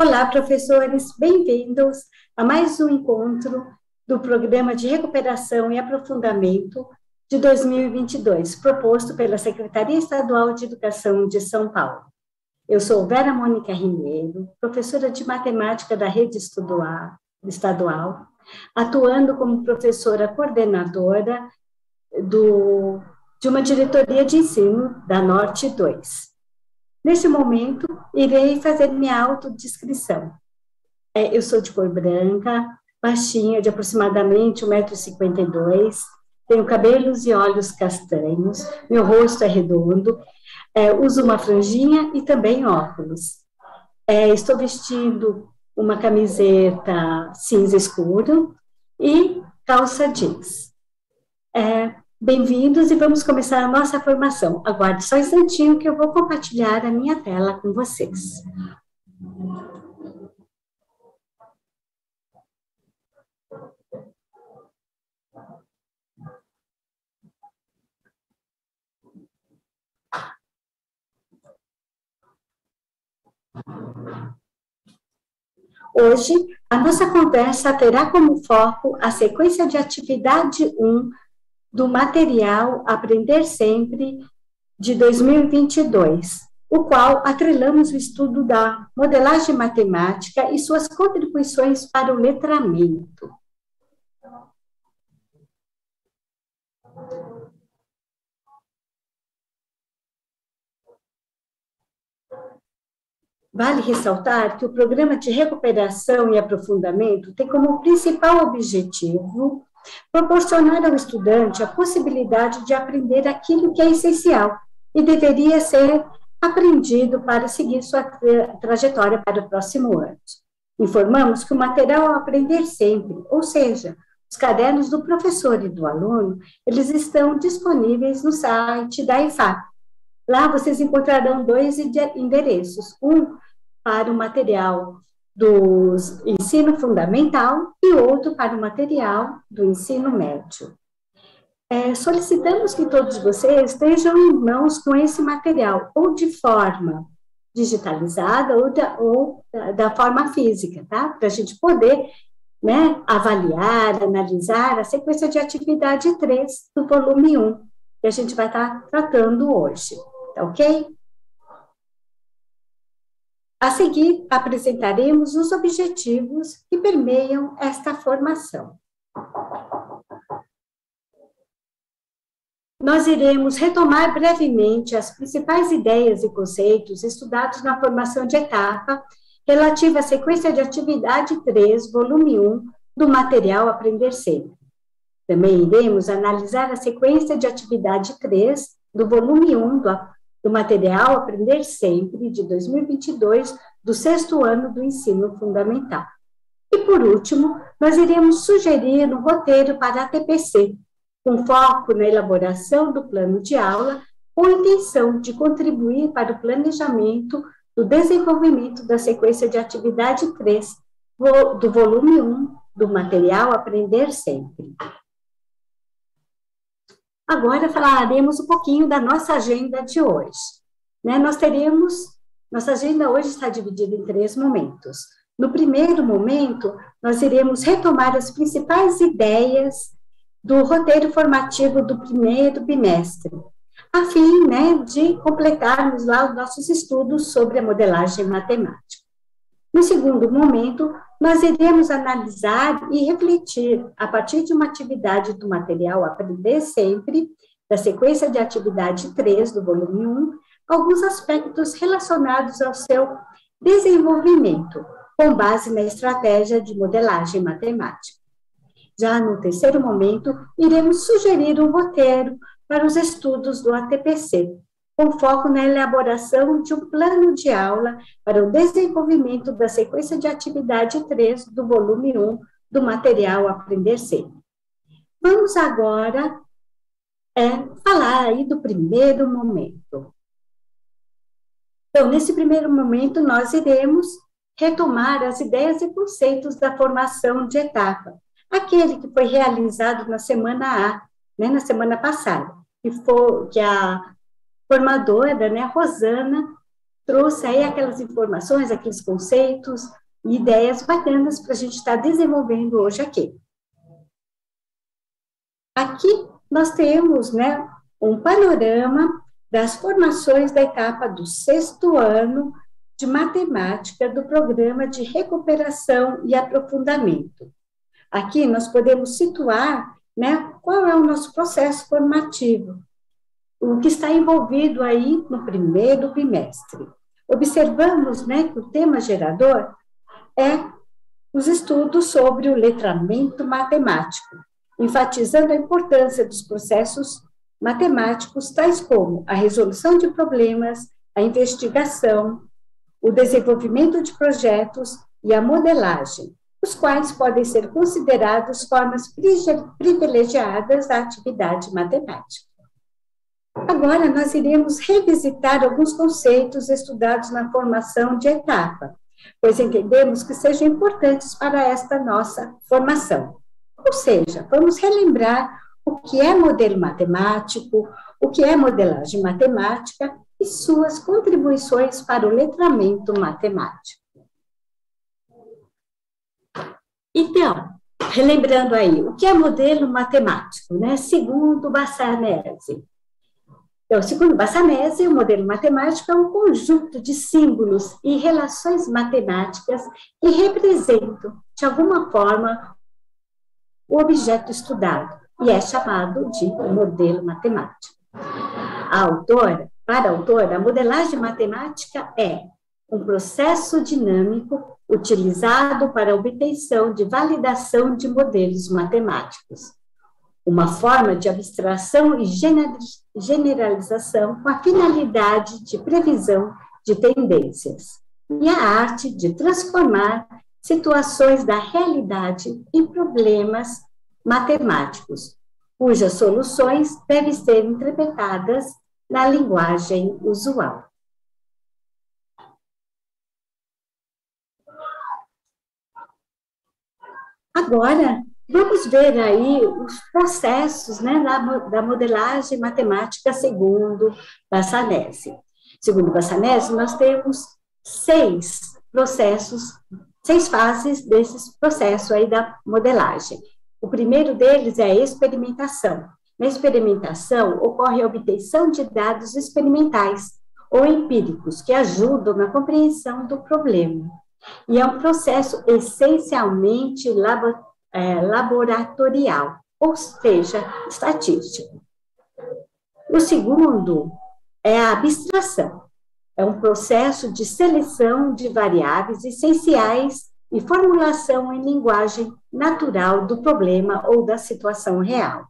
Olá, professores, bem-vindos a mais um encontro do Programa de Recuperação e Aprofundamento de 2022, proposto pela Secretaria Estadual de Educação de São Paulo. Eu sou Vera Mônica Ribeiro, professora de Matemática da Rede Estadual, atuando como professora coordenadora de uma diretoria de ensino da Norte 2. Nesse momento, irei fazer minha autodescrição. Eu sou de cor branca, baixinha, de aproximadamente 1,52 m, tenho cabelos e olhos castanhos, meu rosto é redondo, uso uma franjinha e também óculos. Estou vestindo uma camiseta cinza escuro e calça jeans. Bem-vindos e vamos começar a nossa formação. Aguarde só um instantinho que eu vou compartilhar a minha tela com vocês. Hoje, a nossa conversa terá como foco a sequência de atividade 1 do material Aprender Sempre, de 2022, o qual atrelamos o estudo da modelagem matemática e suas contribuições para o letramento. Vale ressaltar que o Programa de Recuperação e Aprofundamento tem como principal objetivo proporcionar ao estudante a possibilidade de aprender aquilo que é essencial e deveria ser aprendido para seguir sua trajetória para o próximo ano. Informamos que o material Aprender Sempre, ou seja, os cadernos do professor e do aluno, eles estão disponíveis no site da EFAP. Lá vocês encontrarão dois endereços, um para o material do ensino fundamental e outro para o material do ensino médio. Solicitamos que todos vocês estejam em mãos com esse material, ou de forma digitalizada, ou da forma física, tá? Para a gente poder, avaliar, analisar a sequência de atividade 3 do volume 1, que a gente vai estar tratando hoje, tá ok? A seguir, apresentaremos os objetivos que permeiam esta formação. Nós iremos retomar brevemente as principais ideias e conceitos estudados na formação de etapa relativa à sequência de atividade 3, volume 1, do material Aprender Sempre. Também iremos analisar a sequência de atividade 3, do volume 1, do material Aprender Sempre, de 2022, do 6º ano do ensino fundamental. E, por último, nós iremos sugerir um roteiro para a TPC, com foco na elaboração do plano de aula, com a intenção de contribuir para o planejamento do desenvolvimento da sequência de atividade 3, do volume 1, do material Aprender Sempre. Agora falaremos um pouquinho da nossa agenda de hoje. Nossa agenda hoje está dividida em 3 momentos. No primeiro momento, nós iremos retomar as principais ideias do roteiro formativo do primeiro bimestre, a fim, de completarmos lá os nossos estudos sobre a modelagem matemática. No segundo momento, nós iremos analisar e refletir, a partir de uma atividade do material Aprender Sempre, da sequência de atividade 3 do volume 1, alguns aspectos relacionados ao seu desenvolvimento, com base na estratégia de modelagem matemática. Já no terceiro momento, iremos sugerir um roteiro para os estudos do ATPC, com foco na elaboração de um plano de aula para o desenvolvimento da sequência de atividade 3 do volume 1 do material Aprender Sempre. Vamos agora falar aí do primeiro momento. Então, nesse primeiro momento, nós iremos retomar as ideias e conceitos da formação de etapa, aquele que foi realizado na semana A, na semana passada, que a formadora, Rosana, trouxe aí aquelas informações, aqueles conceitos e ideias bacanas para a gente estar desenvolvendo hoje aqui. Aqui nós temos, né, um panorama das formações da etapa do 6º ano de matemática do programa de recuperação e aprofundamento. Aqui nós podemos situar, né, qual é o nosso processo formativo, o que está envolvido aí no primeiro bimestre. Observamos, né, que o tema gerador é os estudos sobre o letramento matemático, enfatizando a importância dos processos matemáticos, tais como a resolução de problemas, a investigação, o desenvolvimento de projetos e a modelagem, os quais podem ser considerados formas privilegiadas da atividade matemática. Agora, nós iremos revisitar alguns conceitos estudados na formação de etapa, pois entendemos que sejam importantes para esta nossa formação. Ou seja, vamos relembrar o que é modelo matemático, o que é modelagem matemática e suas contribuições para o letramento matemático. Então, relembrando aí, o que é modelo matemático, né? Segundo Bassanese. Então, segundo Bassanese, o modelo matemático é um conjunto de símbolos e relações matemáticas que representam, de alguma forma, o objeto estudado, e é chamado de modelo matemático. Para a autora, a modelagem matemática é um processo dinâmico utilizado para a obtenção de validação de modelos matemáticos, uma forma de abstração e generalização com a finalidade de previsão de tendências, e a arte de transformar situações da realidade em problemas matemáticos, cujas soluções devem ser interpretadas na linguagem usual. Agora, vamos ver aí os processos, né, da modelagem matemática segundo Bassanese. Segundo Bassanese, nós temos 6 fases desses processos aí da modelagem. O primeiro deles é a experimentação. Na experimentação, ocorre a obtenção de dados experimentais ou empíricos que ajudam na compreensão do problema. E é um processo essencialmente laboratorial, ou seja, estatístico. O segundo é a abstração. É um processo de seleção de variáveis essenciais e formulação em linguagem natural do problema ou da situação real.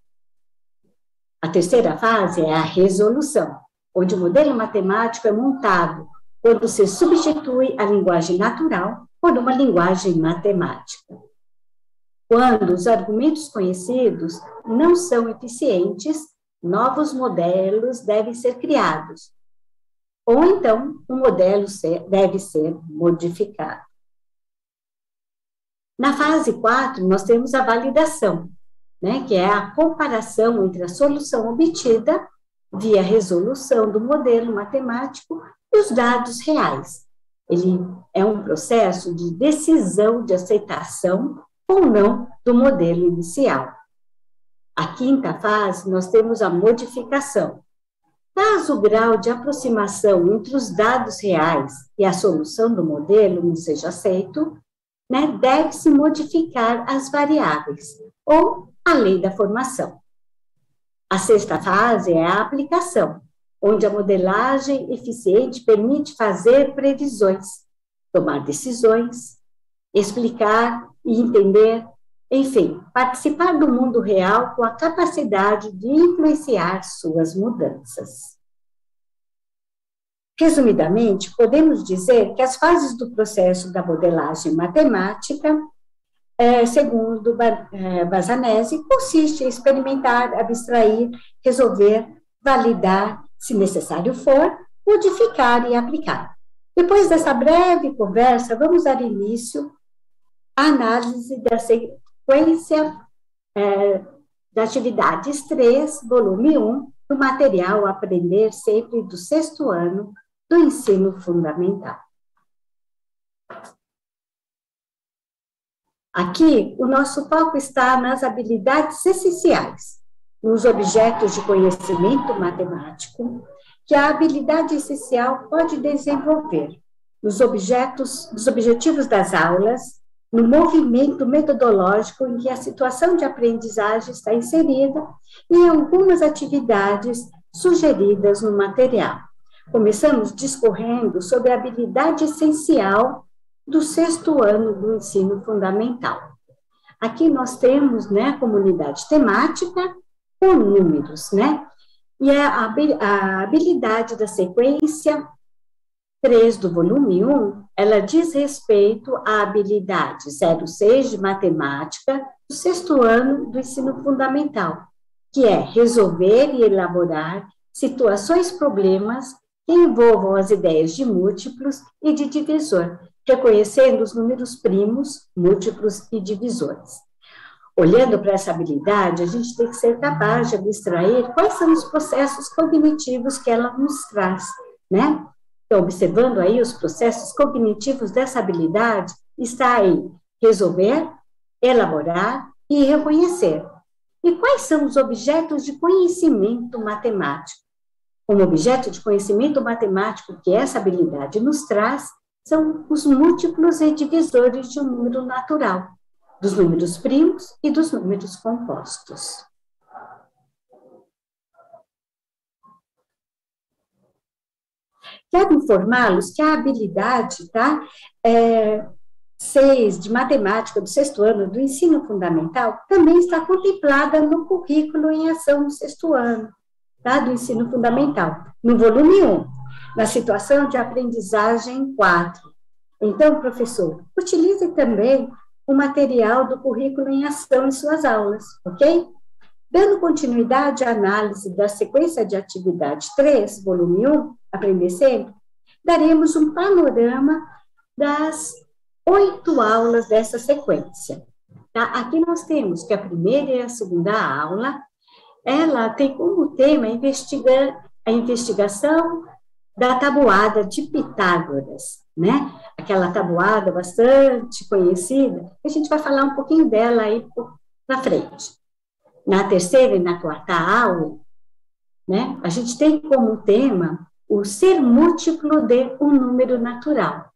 A terceira fase é a resolução, onde o modelo matemático é montado quando se substitui a linguagem natural por uma linguagem matemática. Quando os argumentos conhecidos não são eficientes, novos modelos devem ser criados, ou então o modelo deve ser modificado. Na fase 4, nós temos a validação, né, que é a comparação entre a solução obtida via resolução do modelo matemático e os dados reais. Ele é um processo de decisão de aceitação ou não do modelo inicial. A quinta fase, nós temos a modificação. Caso o grau de aproximação entre os dados reais e a solução do modelo não seja aceito, né, deve-se modificar as variáveis, ou a lei da formação. A sexta fase é a aplicação, onde a modelagem eficiente permite fazer previsões, tomar decisões, explicar e entender, enfim, participar do mundo real com a capacidade de influenciar suas mudanças. Resumidamente, podemos dizer que as fases do processo da modelagem matemática, segundo Bassanese, consiste em experimentar, abstrair, resolver, validar, se necessário for, modificar e aplicar. Depois dessa breve conversa, vamos dar início à análise da sequência da atividades 3, volume 1, do material Aprender Sempre do 6º ano do ensino fundamental. Aqui, o nosso foco está nas habilidades essenciais, nos objetos de conhecimento matemático, que a habilidade essencial pode desenvolver, nos objetivos das aulas, no movimento metodológico em que a situação de aprendizagem está inserida e em algumas atividades sugeridas no material. Começamos discorrendo sobre a habilidade essencial do 6º ano do ensino fundamental. Aqui nós temos, né, a comunidade temática com números, né? E a habilidade da sequência 3 do volume 1, ela diz respeito à habilidade 06 de matemática do 6º ano do ensino fundamental, que é resolver e elaborar situações, problemas que envolvam as ideias de múltiplos e de divisor, reconhecendo os números primos, múltiplos e divisores. Olhando para essa habilidade, a gente tem que ser capaz de abstrair quais são os processos cognitivos que ela nos traz, né? Então, observando aí os processos cognitivos dessa habilidade, está aí resolver, elaborar e reconhecer. E quais são os objetos de conhecimento matemático? Como objeto de conhecimento matemático que essa habilidade nos traz, são os múltiplos e divisores de um número natural, dos números primos e dos números compostos. Quero informá-los que a habilidade, tá? 6 de matemática do 6º ano do ensino fundamental também está contemplada no currículo em ação do 6º ano, tá? Do ensino fundamental, no volume 1, na situação de aprendizagem 4. Então, professor, utilize também o material do currículo em ação em suas aulas, ok? Dando continuidade à análise da sequência de atividade 3, volume 1, Aprender Sempre, daremos um panorama das 8 aulas dessa sequência. Tá? Aqui nós temos que a primeira e a segunda aula, ela tem como tema a investigação da tabuada de Pitágoras, né? Aquela tabuada bastante conhecida, a gente vai falar um pouquinho dela aí na frente. Na terceira e na quarta aula, né, a gente tem como tema o ser múltiplo de um número natural.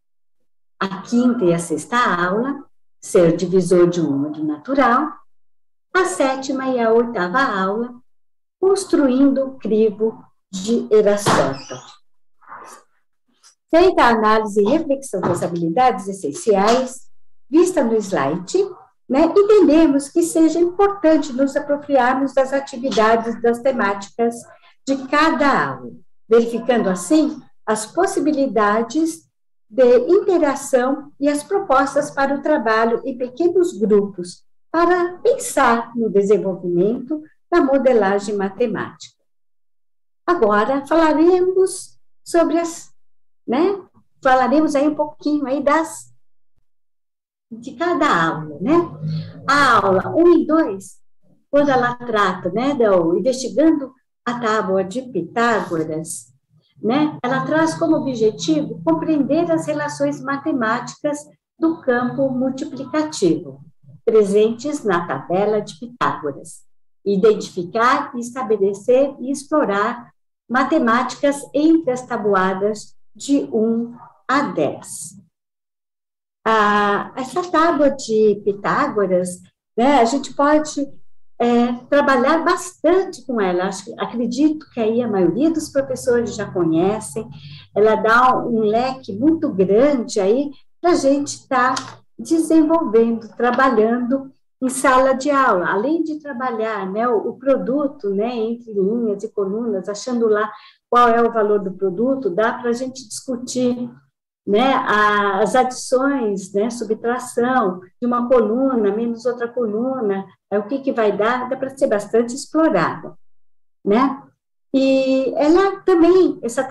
A quinta e a sexta aula, ser divisor de um número natural. A sétima e a oitava aula, construindo o crivo de Erastóteles. Feita a análise e reflexão das habilidades essenciais, vista no slide, né, entendemos que seja importante nos apropriarmos das atividades das temáticas de cada aula, verificando assim as possibilidades de interação e as propostas para o trabalho em pequenos grupos, para pensar no desenvolvimento da modelagem matemática. Agora, falaremos sobre falaremos aí um pouquinho aí de cada aula, né? A aula 1 e 2, quando ela trata, né, investigando a tábua de Pitágoras, né, ela traz como objetivo compreender as relações matemáticas do campo multiplicativo, presentes na tabela de Pitágoras, identificar, estabelecer e explorar matemáticas entre as tabuadas de 1 a 10. Essa tábua de Pitágoras, né, a gente pode trabalhar bastante com ela. Acredito que aí a maioria dos professores já conhecem. Ela dá um leque muito grande aí para a gente estar desenvolvendo, trabalhando em sala de aula, além de trabalhar, né, o produto, né, entre linhas e colunas, achando lá qual é o valor do produto, dá para a gente discutir, né, as adições, né, subtração de uma coluna menos outra coluna, o que vai dar, dá para ser bastante explorada, né? E ela também, essa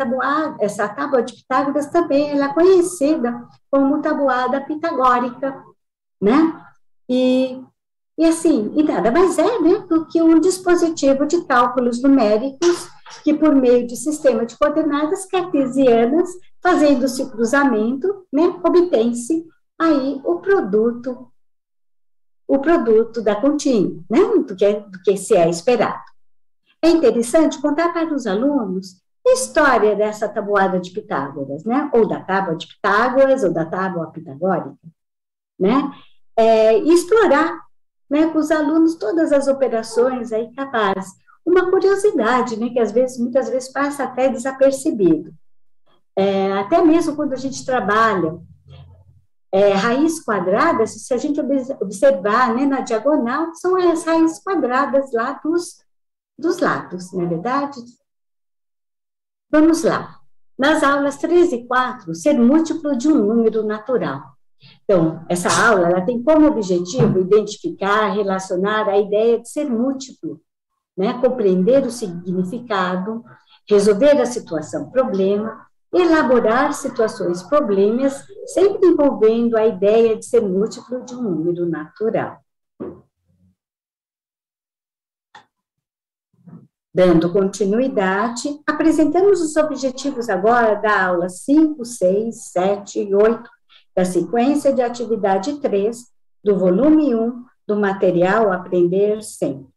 tábua de Pitágoras também, ela é conhecida como tabuada pitagórica, né? E assim, e nada mais é, né, do que um dispositivo de cálculos numéricos que por meio de sistema de coordenadas cartesianas, fazendo-se o cruzamento, né, obtém-se aí o produto da contínua, né, do que se é esperado. É interessante contar para os alunos a história dessa tabuada de Pitágoras, né, ou da tábua de Pitágoras, ou da tábua pitagórica, né, e explorar, né, com os alunos todas as operações aí capazes. Uma curiosidade, né, que muitas vezes passa até desapercebido. Até mesmo quando a gente trabalha raiz quadrada, se a gente observar, né, na diagonal, são as raízes quadradas lá dos lados, não é verdade? Vamos lá. Nas aulas 3 e 4, ser múltiplo de um número natural. Então, essa aula ela tem como objetivo identificar, relacionar a ideia de ser múltiplo, né, compreender o significado, resolver a situação problema, elaborar situações problemas, sempre envolvendo a ideia de ser múltiplo de um número natural. Dando continuidade, apresentamos os objetivos agora da aula 5, 6, 7 e 8, da sequência de atividade 3, do volume 1, do material Aprender Sempre.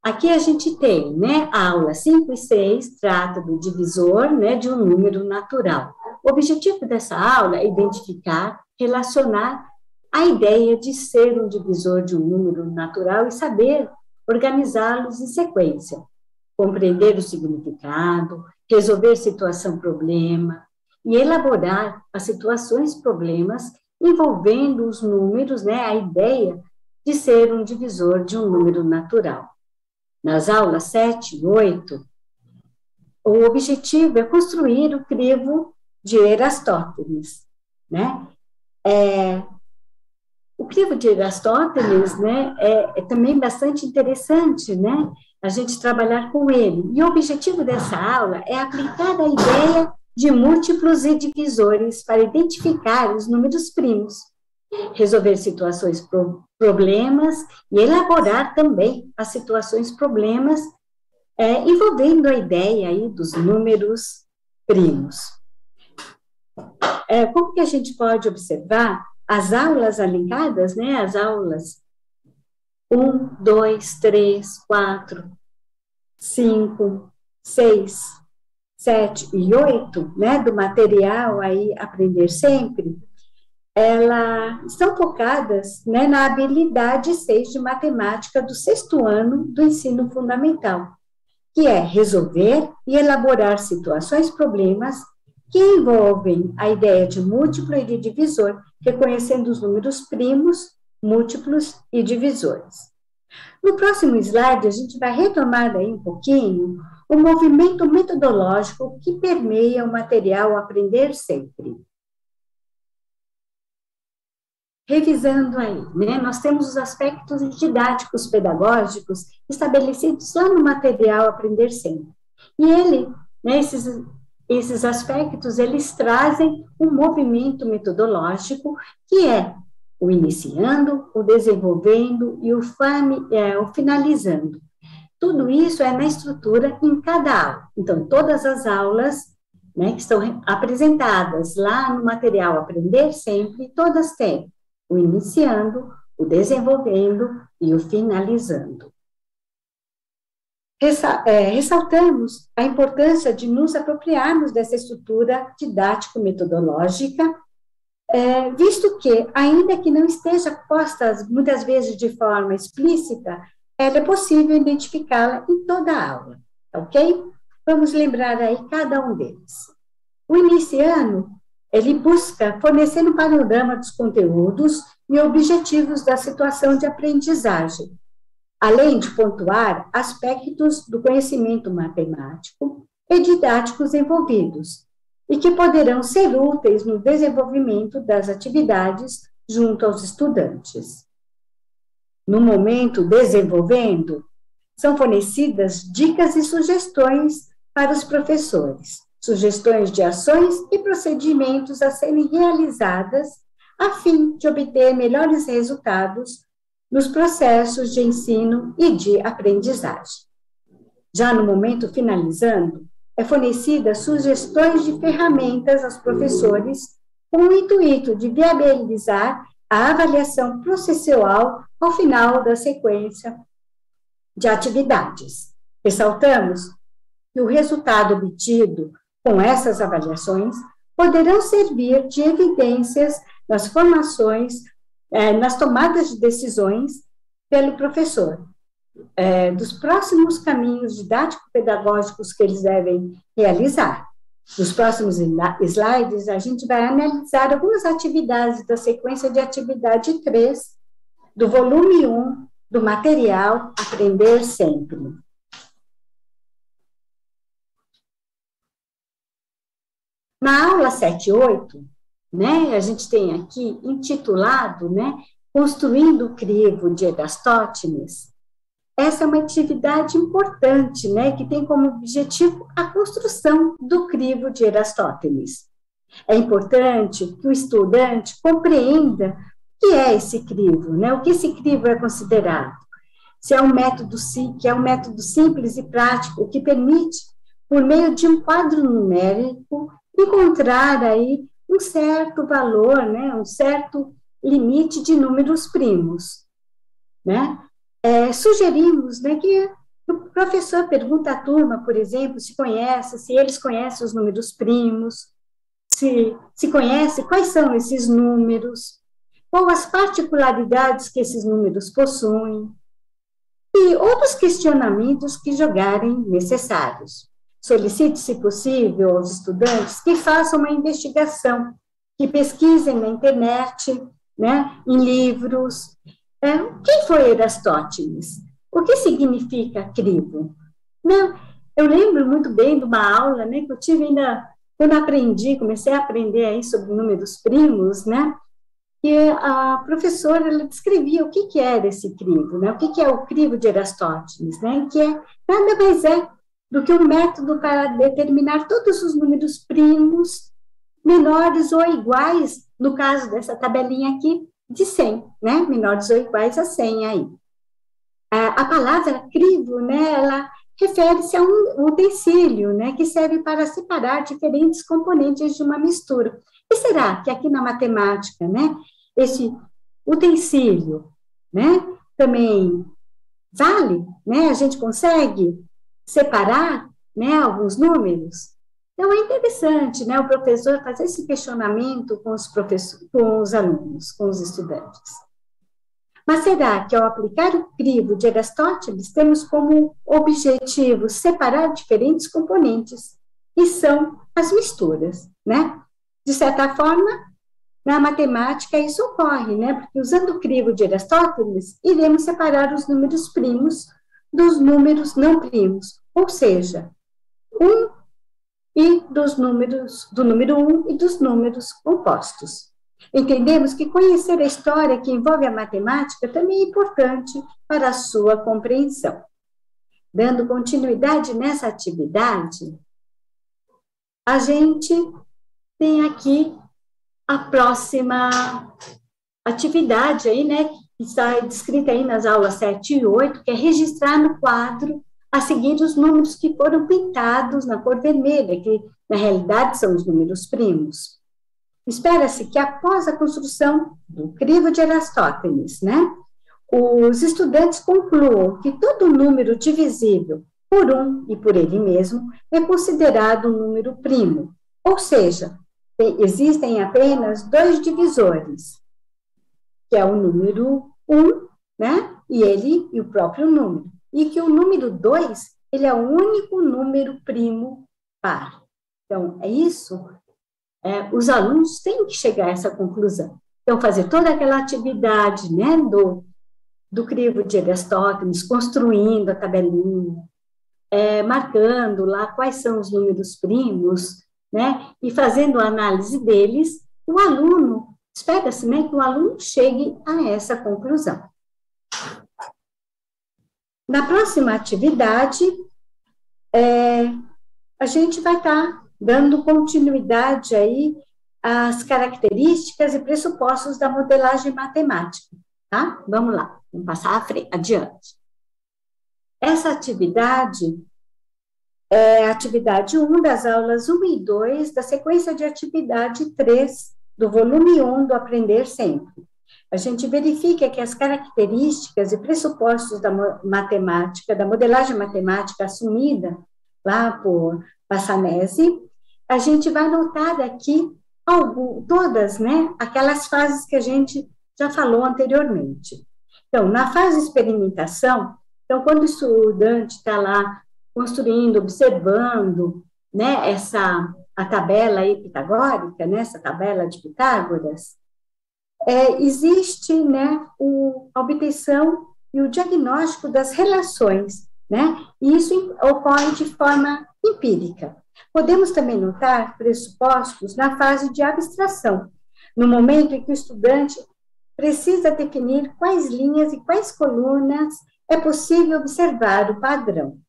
Aqui a gente tem, né, a aula 5 e 6, trata do divisor, né, de um número natural. O objetivo dessa aula é identificar, relacionar a ideia de ser um divisor de um número natural e saber organizá-los em sequência, compreender o significado, resolver situação-problema e elaborar as situações-problemas envolvendo os números, né, a ideia de ser um divisor de um número natural. Nas aulas 7 e 8, o objetivo é construir o crivo de Erastótenes, né? O crivo de Erastótenes, né, é também bastante interessante, né, a gente trabalhar com ele. E o objetivo dessa aula é aplicar a ideia de múltiplos e divisores para identificar os números primos, resolver situações problemas e elaborar também as situações problemas envolvendo a ideia aí dos números primos. Como que a gente pode observar as aulas alinhadas, né, as aulas 1, 2, 3, 4, 5, 6, 7 e 8, né, do material aí Aprender Sempre, elas estão focadas, né, na habilidade 6 de matemática do 6º ano do ensino fundamental, que é resolver e elaborar situações, problemas que envolvem a ideia de múltiplo e de divisor, reconhecendo os números primos, múltiplos e divisores. No próximo slide, a gente vai retomar aí um pouquinho o movimento metodológico que permeia o material Aprender Sempre. Revisando aí, né, nós temos os aspectos didáticos pedagógicos estabelecidos lá no material Aprender Sempre. E ele, né, esses aspectos, eles trazem um movimento metodológico que é o iniciando, o desenvolvendo e o finalizando. Tudo isso é na estrutura em cada aula. Então, todas as aulas, né, que estão apresentadas lá no material Aprender Sempre, todas têm o iniciando, o desenvolvendo e o finalizando. Ressaltamos a importância de nos apropriarmos dessa estrutura didático-metodológica, visto que, ainda que não esteja posta muitas vezes de forma explícita, ela é possível identificá-la em toda a aula, ok? Vamos lembrar aí cada um deles. O iniciando, ele busca fornecer um panorama dos conteúdos e objetivos da situação de aprendizagem, além de pontuar aspectos do conhecimento matemático e didáticos envolvidos, e que poderão ser úteis no desenvolvimento das atividades junto aos estudantes. No momento desenvolvendo, são fornecidas dicas e sugestões para os professores, sugestões de ações e procedimentos a serem realizadas a fim de obter melhores resultados nos processos de ensino e de aprendizagem. Já no momento finalizando, é fornecida sugestões de ferramentas aos professores com o intuito de viabilizar a avaliação processual ao final da sequência de atividades. Ressaltamos que o resultado obtido com essas avaliações poderão servir de evidências nas formações, nas tomadas de decisões pelo professor, dos próximos caminhos didático-pedagógicos que eles devem realizar. Nos próximos slides, a gente vai analisar algumas atividades da sequência de atividade 3, do volume 1, do material Aprender Sempre. Na aula 7 e 8, né, a gente tem aqui intitulado, né, Construindo o Crivo de Erastótenes. Essa é uma atividade importante, né, que tem como objetivo a construção do crivo de Erastótenes. É importante que o estudante compreenda o que é esse crivo, né, o que esse crivo é considerado. Se é um método simples e prático que permite, por meio de um quadro numérico, encontrar aí um certo valor, né, um certo limite de números primos, né? Sugerimos, né, que o professor pergunta à turma, por exemplo, se eles conhecem os números primos, se conhece quais são esses números, quais as particularidades que esses números possuem, e outros questionamentos que julgarem necessários. Solicite, se possível, aos estudantes que façam uma investigação, que pesquisem na internet, né, em livros. Quem foi Erastótenes? O que significa crivo? Não, eu lembro muito bem de uma aula, né, que eu tive ainda, quando comecei a aprender aí sobre números primos, né, e a professora, ela descrevia o que era esse crivo, né, o que é o crivo de Erastótenes, né, que nada mais é do que um método para determinar todos os números primos, menores ou iguais, no caso dessa tabelinha aqui, de 100, né? Menores ou iguais a 100 aí. A palavra crivo, né, ela refere-se a um utensílio, né, que serve para separar diferentes componentes de uma mistura. E será que aqui na matemática, né, esse utensílio, né, também vale, né? A gente consegue separar, né, alguns números? Então, é interessante, né, o professor fazer esse questionamento com os alunos, com os estudantes. Mas será que, ao aplicar o crivo de Aristóteles, temos como objetivo separar diferentes componentes, e são as misturas, né? De certa forma, na matemática isso ocorre, né? Porque usando o crivo de Aristóteles, iremos separar os números primos dos números não primos, ou seja, do número 1 e dos números compostos. Entendemos que conhecer a história que envolve a matemática também é importante para a sua compreensão. Dando continuidade nessa atividade, a gente tem aqui a próxima atividade aí, né, que está descrita aí nas aulas 7 e 8, que é registrar no quadro a seguir os números que foram pintados na cor vermelha, que na realidade são os números primos. Espera-se que após a construção do crivo de Aristóteles, né, os estudantes concluam que todo número divisível por 1 e por ele mesmo é considerado um número primo, ou seja, existem apenas dois divisores, que é o número 1, né, e o próprio número, e que o número 2, ele é o único número primo par. Então, é isso. Os alunos têm que chegar a essa conclusão. Então, fazer toda aquela atividade, né, do crivo de Aristóteles, construindo a tabelinha, marcando lá quais são os números primos, né, e fazendo a análise deles, o aluno, espera-se, né, que o aluno chegue a essa conclusão. Na próxima atividade, a gente vai estar dando continuidade aí às características e pressupostos da modelagem matemática, tá? Vamos lá, vamos passar adiante. Essa atividade, É a atividade 1 das aulas 1 e 2 da sequência de atividade 3 do volume 1 do Aprender Sempre. A gente verifica que as características e pressupostos da matemática, da modelagem matemática assumida lá por Passanese, a gente vai notar aqui todas, né, aquelas fases que a gente já falou anteriormente. Então, na fase de experimentação, então, quando o estudante está lá construindo, observando, né, a tabela aí pitagórica, né, essa tabela de Pitágoras, existe, né, a obtenção e o diagnóstico das relações, né, e isso ocorre de forma empírica. Podemos também notar pressupostos na fase de abstração, no momento em que o estudante precisa definir quais linhas e quais colunas é possível observar o padrão.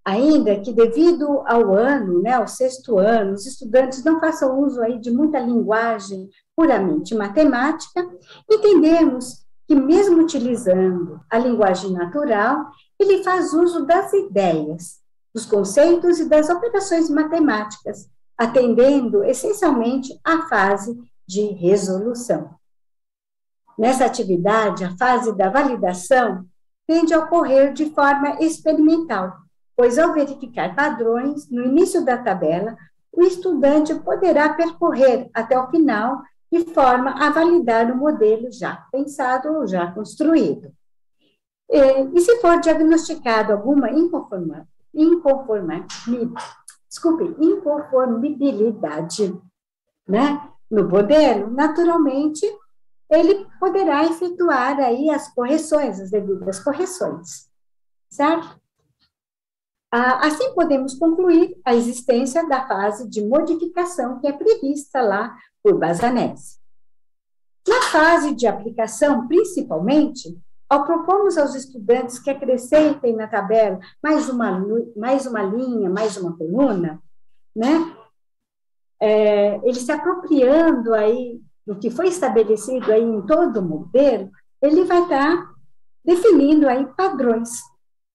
Ainda que devido ao ano, né, ao 6º ano, os estudantes não façam uso aí de muita linguagem puramente matemática, entendemos que mesmo utilizando a linguagem natural, ele faz uso das ideias, dos conceitos e das operações matemáticas, atendendo essencialmente à fase de resolução. Nessa atividade, a fase da validação tende a ocorrer de forma experimental, pois ao verificar padrões no início da tabela, o estudante poderá percorrer até o final de forma a validar o modelo já pensado ou já construído. E se for diagnosticado alguma inconformidade, né, no modelo, naturalmente, ele poderá efetuar aí as correções, as devidas correções, certo? Assim, podemos concluir a existência da fase de modificação que é prevista lá por Passanese. Na fase de aplicação, principalmente, ao propormos aos estudantes que acrescentem na tabela mais uma linha, mais uma coluna, né, ele se apropriando aí do que foi estabelecido aí em todo o modelo, ele vai estar definindo aí padrões,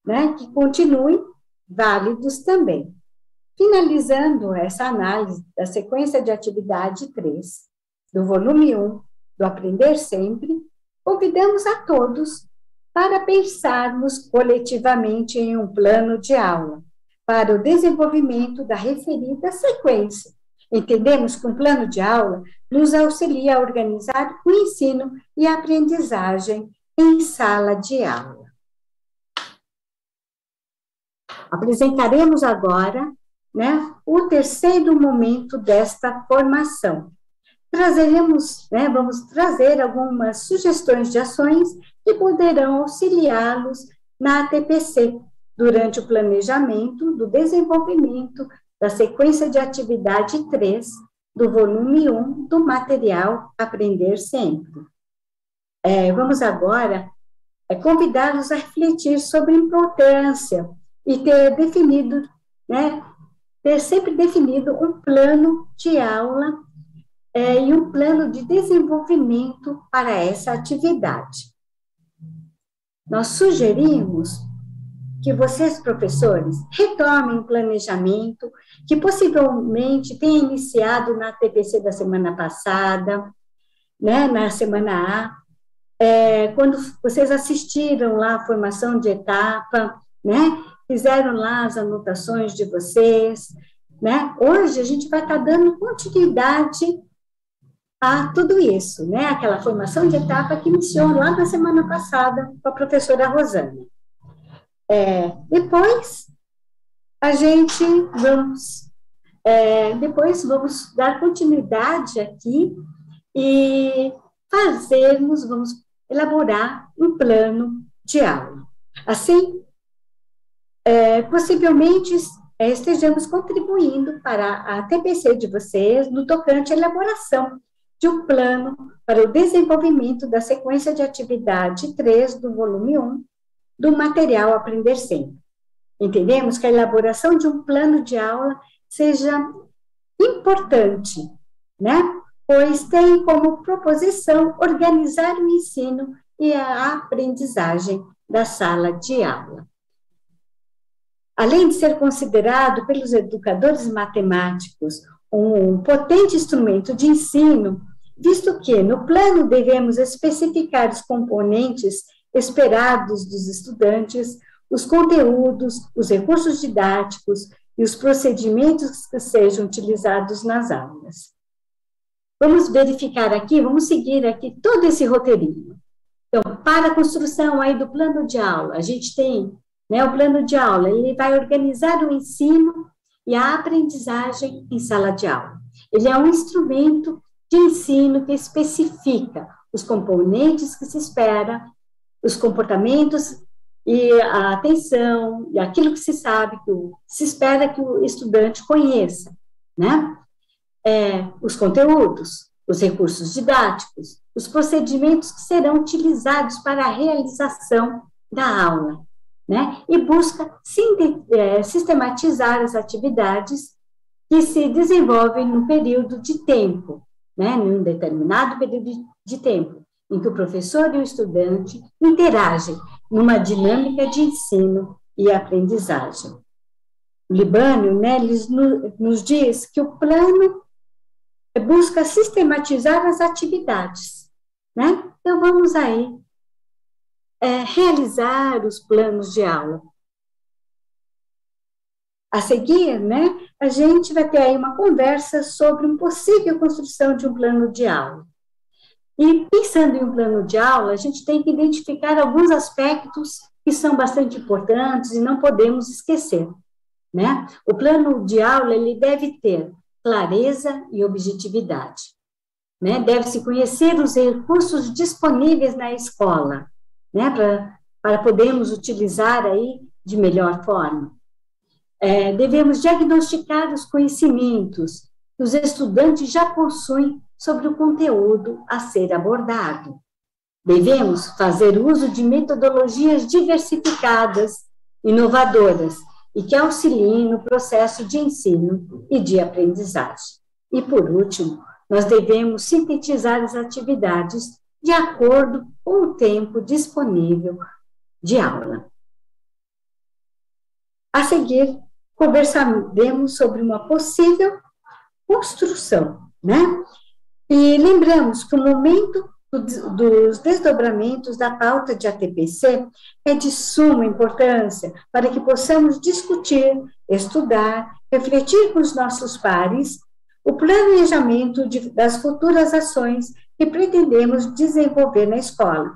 né, que continuem válidos também. Finalizando essa análise da sequência de atividade 3, do volume 1, do Aprender Sempre, convidamos a todos para pensarmos coletivamente em um plano de aula para o desenvolvimento da referida sequência. Entendemos que um plano de aula nos auxilia a organizar o ensino e a aprendizagem em sala de aula. Apresentaremos agora, né, o 3º momento desta formação. Vamos trazer algumas sugestões de ações que poderão auxiliá-los na ATPC durante o planejamento do desenvolvimento da sequência de atividade 3 do volume 1 do material Aprender Sempre. Vamos agora convidá-los a refletir sobre a importância e ter sempre definido um plano de aula e um plano de desenvolvimento para essa atividade. Nós sugerimos que vocês, professores, retomem o planejamento que possivelmente tenha iniciado na TPC da semana passada, né, na semana A, quando vocês assistiram lá a formação de etapa, né, fizeram lá as anotações de vocês, né? Hoje a gente vai estar dando continuidade a tudo isso, né? Aquela formação de etapa que iniciou lá na semana passada com a professora Rosana. Depois vamos dar continuidade aqui e vamos elaborar um plano de aula. Assim, possivelmente estejamos contribuindo para a TPC de vocês no tocante à elaboração de um plano para o desenvolvimento da sequência de atividade 3 do volume 1 do material Aprender Sempre. Entendemos que a elaboração de um plano de aula seja importante, né? Pois tem como proposição organizar o ensino e a aprendizagem da sala de aula. além de ser considerado pelos educadores matemáticos um potente instrumento de ensino, visto que, no plano, devemos especificar os componentes esperados dos estudantes, os conteúdos, os recursos didáticos e os procedimentos que sejam utilizados nas aulas. Vamos verificar aqui, vamos seguir aqui todo esse roteirinho. Então, para a construção aí do plano de aula, a gente tem, né, o plano de aula, ele vai organizar o ensino e a aprendizagem em sala de aula. Ele é um instrumento de ensino que especifica os componentes que se espera, os comportamentos e a atenção, e aquilo que se sabe, se espera que o estudante conheça, né? Os conteúdos, os recursos didáticos, os procedimentos que serão utilizados para a realização da aula, né? E busca sistematizar as atividades que se desenvolvem no período de tempo, né? Num determinado período de tempo, em que o professor e o estudante interagem numa dinâmica de ensino e aprendizagem. O Libânio, né, nos diz que o plano busca sistematizar as atividades, né? Então, vamos aí realizar os planos de aula. A seguir, né, a gente vai ter aí uma conversa sobre uma possível construção de um plano de aula. E pensando em um plano de aula, a gente tem que identificar alguns aspectos que são bastante importantes e não podemos esquecer, né? O plano de aula, ele deve ter clareza e objetividade, né? Deve-se conhecer os recursos disponíveis na escola, né? Para podermos utilizar aí de melhor forma. Devemos diagnosticar os conhecimentos que os estudantes já possuem sobre o conteúdo a ser abordado. Devemos fazer uso de metodologias diversificadas, inovadoras, e que auxiliem no processo de ensino e de aprendizagem. E, por último, nós devemos sintetizar as atividades de acordo com o tempo disponível de aula. A seguir, conversaremos sobre uma possível construção, né? E lembramos que o momento dos desdobramentos da pauta de ATPC é de suma importância para que possamos discutir, estudar, refletir com os nossos pares o planejamento das futuras ações que pretendemos desenvolver na escola,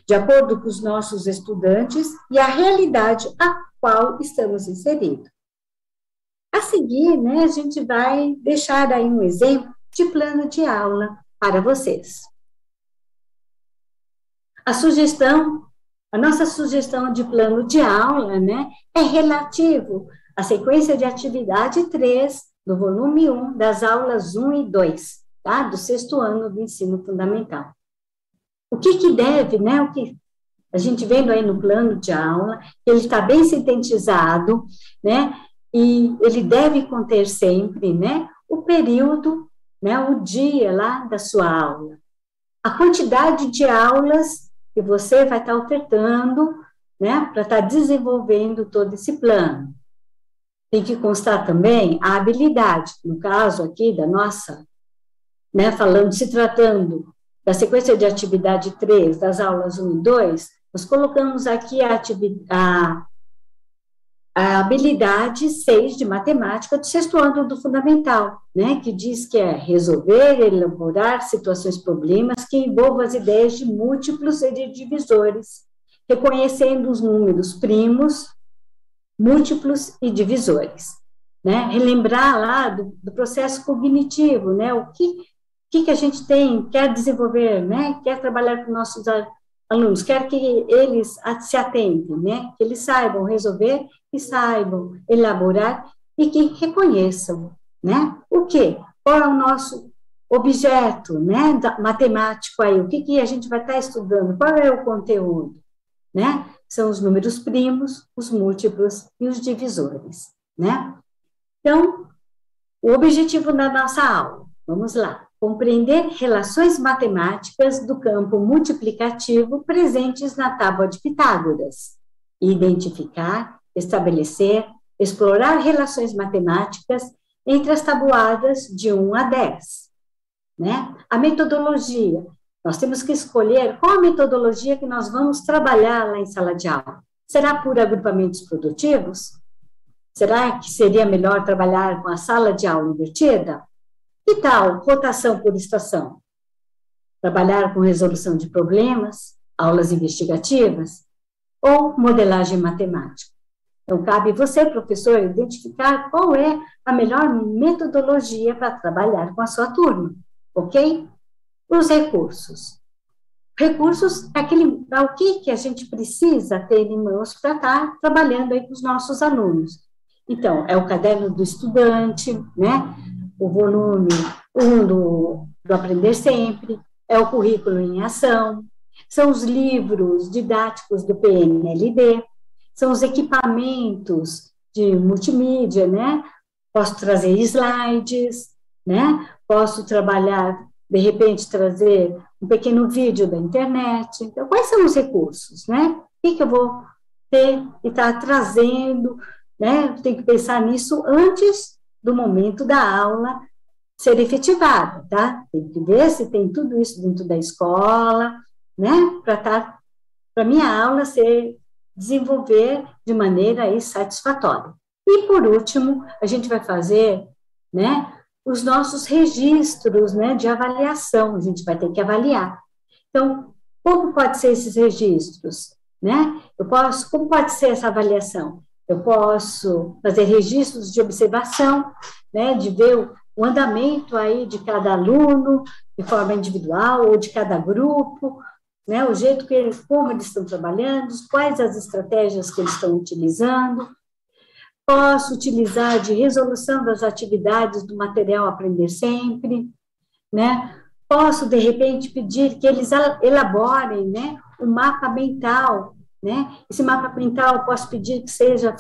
de acordo com os nossos estudantes e a realidade a qual estamos inseridos. A seguir, né, a gente vai deixar aí um exemplo de plano de aula para vocês. A nossa sugestão de plano de aula, né, é relativo à sequência de atividade 3 do volume 1 das aulas 1 e 2, tá, do 6º ano do ensino fundamental. O que deve, né, o que a gente vendo aí no plano de aula, ele está bem sintetizado, né, e ele deve conter sempre, né, o período, né, o dia lá da sua aula, a quantidade de aulas que você vai estar ofertando, né, para estar desenvolvendo todo esse plano. Tem que constar também a habilidade, no caso aqui da nossa, né, se tratando da sequência de atividade 3, das aulas 1 e 2, nós colocamos aqui a habilidade 6 de matemática do 6º ano do fundamental, né, que diz que é resolver, elaborar situações, problemas que envolvam as ideias de múltiplos e de divisores, reconhecendo os números primos, múltiplos e divisores, né, relembrar lá do processo cognitivo, né, o que a gente quer desenvolver, né, quer trabalhar com nossos alunos, quer que eles se atentem, né, que eles saibam resolver, que saibam elaborar e que reconheçam, né, o quê? Qual é o nosso objeto, né, matemático aí, o que a gente vai estar estudando, qual é o conteúdo, né, são os números primos, os múltiplos e os divisores, né. Então, o objetivo da nossa aula, vamos lá, compreender relações matemáticas do campo multiplicativo presentes na tábua de Pitágoras, e identificar, estabelecer, explorar relações matemáticas entre as tabuadas de 1 a 10, né? A metodologia, nós temos que escolher qual a metodologia que nós vamos trabalhar lá em sala de aula. Será por agrupamentos produtivos? Será que seria melhor trabalhar com a sala de aula invertida? Que tal rotação por estação? Trabalhar com resolução de problemas, aulas investigativas ou modelagem matemática? Então, cabe você, professor, identificar qual é a melhor metodologia para trabalhar com a sua turma, ok? Os recursos. Recursos é o que a gente precisa ter em mãos para estar trabalhando aí com os nossos alunos. Então, é o caderno do estudante, né? O volume 1 do Aprender Sempre, é o currículo em ação, são os livros didáticos do PNLD, são os equipamentos de multimídia, né? Posso trazer slides, né? Posso trabalhar, de repente, trazer um pequeno vídeo da internet. Então, quais são os recursos, né? O que eu vou ter e estar trazendo, né? Tem que pensar nisso antes do momento da aula ser efetivada, tá? Tem que ver se tem tudo isso dentro da escola, né? Para a minha aula desenvolver de maneira aí satisfatória. E, por último, a gente vai fazer, né, os nossos registros, né, de avaliação, a gente vai ter que avaliar. Então, como pode ser esses registros, né? Como pode ser essa avaliação? Eu posso fazer registros de observação, né, de ver o andamento aí de cada aluno, de forma individual, ou de cada grupo, né, o jeito como eles estão trabalhando, quais as estratégias que eles estão utilizando. Posso utilizar de resolução das atividades do material Aprender Sempre, né? Posso, de repente, pedir que eles elaborem, né, um mapa mental, né? Esse mapa mental eu posso pedir que seja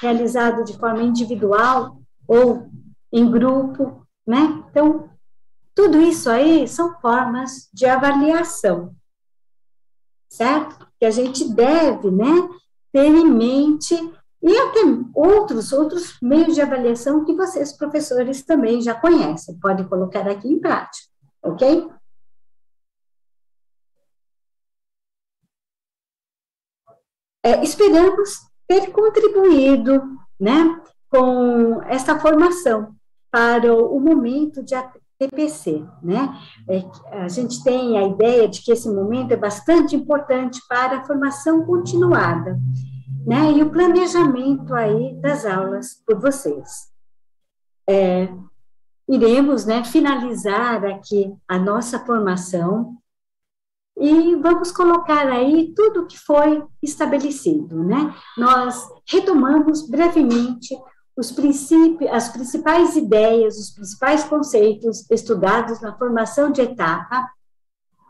realizado de forma individual ou em grupo, né? Então, tudo isso aí são formas de avaliação, certo? Que a gente deve, né, ter em mente, e até outros meios de avaliação que vocês, professores, também já conhecem, podem colocar aqui em prática, ok? Esperamos ter contribuído, né, com essa formação para o momento de TPC, né? A gente tem a ideia de que esse momento é bastante importante para a formação continuada, né? E o planejamento aí das aulas por vocês. Iremos, né, finalizar aqui a nossa formação e vamos colocar aí tudo o que foi estabelecido, né? Nós retomamos brevemente as principais ideias, os principais conceitos estudados na formação de etapa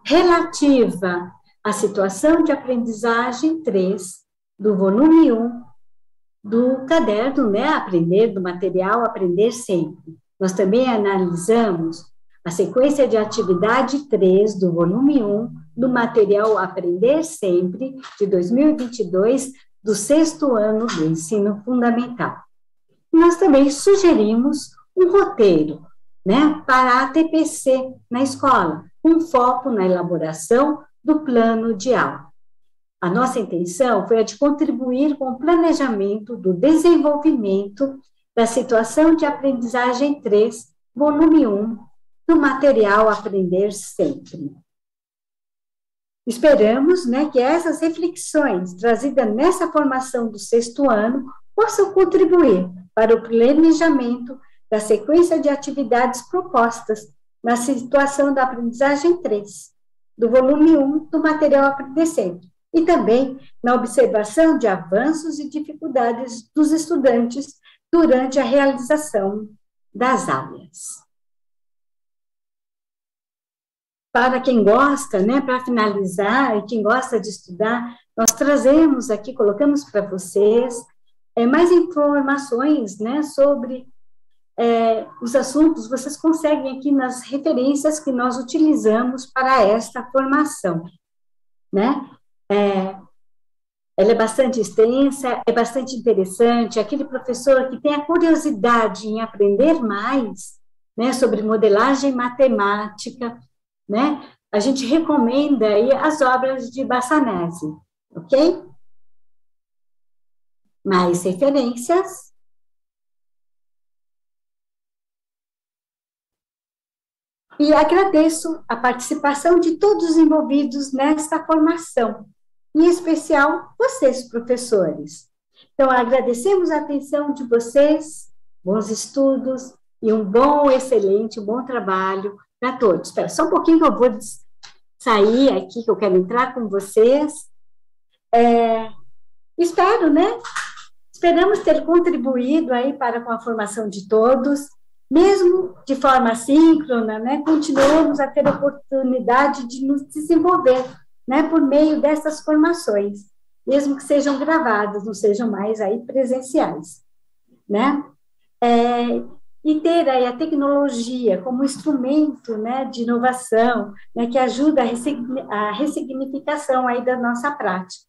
relativa à situação de aprendizagem 3 do volume 1 do caderno, né, Aprender, do material Aprender Sempre. Nós também analisamos a sequência de atividade 3 do volume 1 do material Aprender Sempre de 2022 do 6º ano do ensino fundamental. Nós também sugerimos um roteiro, né, para a TPC na escola, com foco na elaboração do plano de aula. A nossa intenção foi a de contribuir com o planejamento do desenvolvimento da situação de aprendizagem 3, volume 1, do material Aprender Sempre. Esperamos, né, que essas reflexões trazidas nessa formação do 6º ano possam contribuir para o planejamento da sequência de atividades propostas na situação da aprendizagem 3, do volume 1 do material Aprender Sempre, e também na observação de avanços e dificuldades dos estudantes durante a realização das aulas. Para quem gosta, né, para finalizar, e quem gosta de estudar, nós trazemos aqui, colocamos para vocês mais informações, né, sobre os assuntos, vocês conseguem aqui nas referências que nós utilizamos para esta formação, né? Ela é bastante extensa, é bastante interessante. Aquele professor que tem a curiosidade em aprender mais, né, sobre modelagem matemática, né, a gente recomenda aí as obras de Bassanese, ok? Mais referências. E agradeço a participação de todos os envolvidos nesta formação, em especial vocês, professores. Então, agradecemos a atenção de vocês, bons estudos e um bom, excelente, um bom trabalho para todos. Espera só um pouquinho que eu vou sair aqui, que eu quero entrar com vocês. Espero, né? Esperamos ter contribuído aí para com a formação de todos, mesmo de forma síncrona, né? Continuamos a ter a oportunidade de nos desenvolver, né? Por meio dessas formações, mesmo que sejam gravadas, não sejam mais aí presenciais, né? E ter aí a tecnologia como instrumento, né, de inovação, né, que ajuda a ressignificação aí da nossa prática,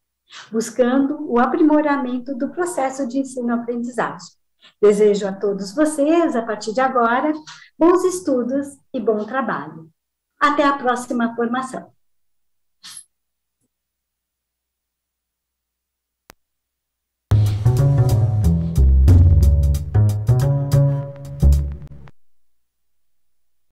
buscando o aprimoramento do processo de ensino-aprendizagem. Desejo a todos vocês, a partir de agora, bons estudos e bom trabalho. Até a próxima formação.